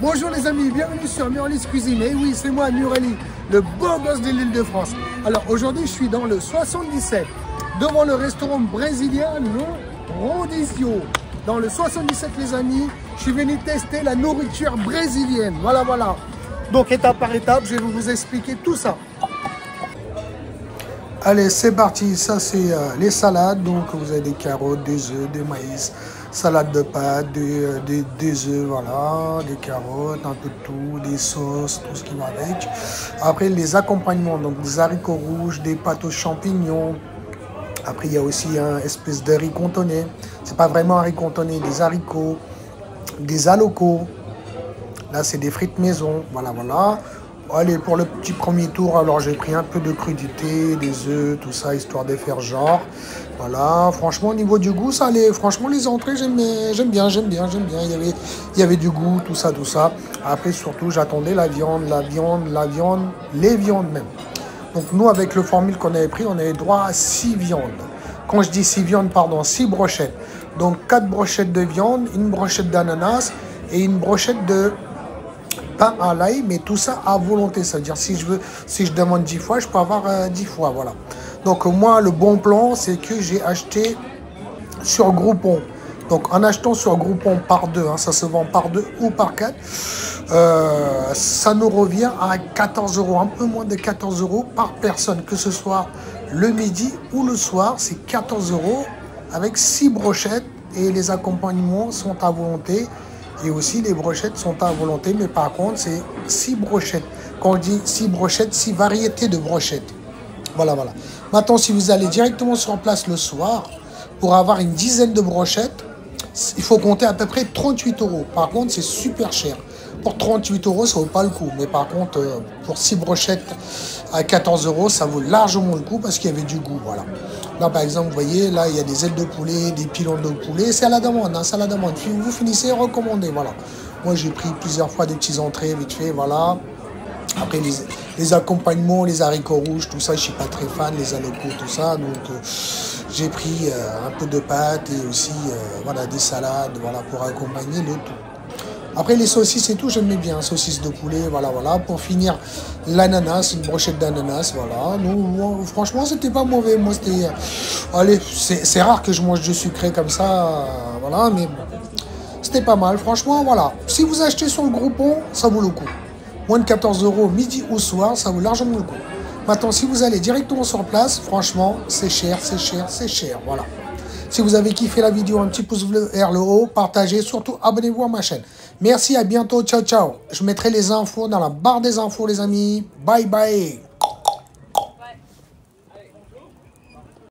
Bonjour les amis, bienvenue sur Murali's Cuisine. Et oui, c'est moi Murali, le beau gosse de l'Île-de-France. Alors aujourd'hui, je suis dans le 77, devant le restaurant brésilien Le Rodizio. Dans le 77 les amis, je suis venu tester la nourriture brésilienne. Voilà. Donc étape par étape, je vais vous expliquer tout ça. Allez, c'est parti. Ça, c'est les salades. Donc, vous avez des carottes, des œufs, des maïs, salade de pâtes, des œufs, voilà, des carottes, un peu de tout, des sauces, tout ce qui va avec. Après, les accompagnements, donc des haricots rouges, des pâtes aux champignons. Après, il y a aussi un espèce de riz contonné. C'est pas vraiment un riz contonné, des haricots, des alocos. Là, c'est des frites maison. Voilà. Allez, pour le petit premier tour, alors j'ai pris un peu de crudité, des œufs, tout ça, histoire de faire genre. Voilà, franchement, au niveau du goût, ça allait. Franchement, les entrées, j'aime bien. Il y avait du goût, tout ça. Après, surtout, j'attendais la viande, les viandes même. Donc, nous, avec le formule qu'on avait pris, on avait droit à 6 viandes. Quand je dis 6 viandes, pardon, 6 brochettes. Donc, 4 brochettes de viande, une brochette d'ananas et une brochette de pain à l'ail, mais tout ça à volonté. Ça veut dire si je demande 10 fois, je peux avoir 10 fois, voilà. Donc moi, le bon plan, c'est que j'ai acheté sur Groupon. Donc en achetant sur Groupon par 2, ça se vend par 2 ou par 4, ça nous revient à 14 €, un peu moins de 14 € par personne, que ce soit le midi ou le soir, c'est 14 € avec 6 brochettes et les accompagnements sont à volonté. Et aussi, les brochettes sont à volonté, mais par contre, c'est 6 brochettes. Quand on dit 6 brochettes, 6 variétés de brochettes. Voilà. Maintenant, si vous allez directement sur place le soir, pour avoir une dizaine de brochettes, il faut compter à peu près 38 €. Par contre, c'est super cher. Pour 38 €, ça ne vaut pas le coup. Mais par contre, pour 6 brochettes à 14 €, ça vaut largement le coup parce qu'il y avait du goût. Voilà. Là, par exemple, vous voyez, là, il y a des ailes de poulet, des pilons de poulet. C'est à la demande, c'est à la demande. Vous finissez, recommandez, voilà. Moi, j'ai pris plusieurs fois des petites entrées, vite fait, voilà. Après, les accompagnements, les haricots rouges, tout ça, je ne suis pas très fan, les alocos, tout ça. Donc, j'ai pris un peu de pâtes et aussi, voilà, des salades, voilà, pour accompagner le tout. Après, les saucisses et tout, j'aimais bien. Saucisses de poulet, voilà. Pour finir, l'ananas, une brochette d'ananas, voilà. Nous, franchement, c'était pas mauvais. Moi, c'était... allez, c'est rare que je mange du sucré comme ça, voilà. Mais c'était pas mal. Franchement, voilà. Si vous achetez sur le Groupon, ça vaut le coup. Moins de 14 € midi ou soir, ça vaut largement le coup. Maintenant, si vous allez directement sur place, franchement, c'est cher, voilà. Si vous avez kiffé la vidéo, un petit pouce bleu vers le haut, partagez, surtout abonnez-vous à ma chaîne. Merci, à bientôt, ciao. Je mettrai les infos dans la barre des infos, les amis. Bye.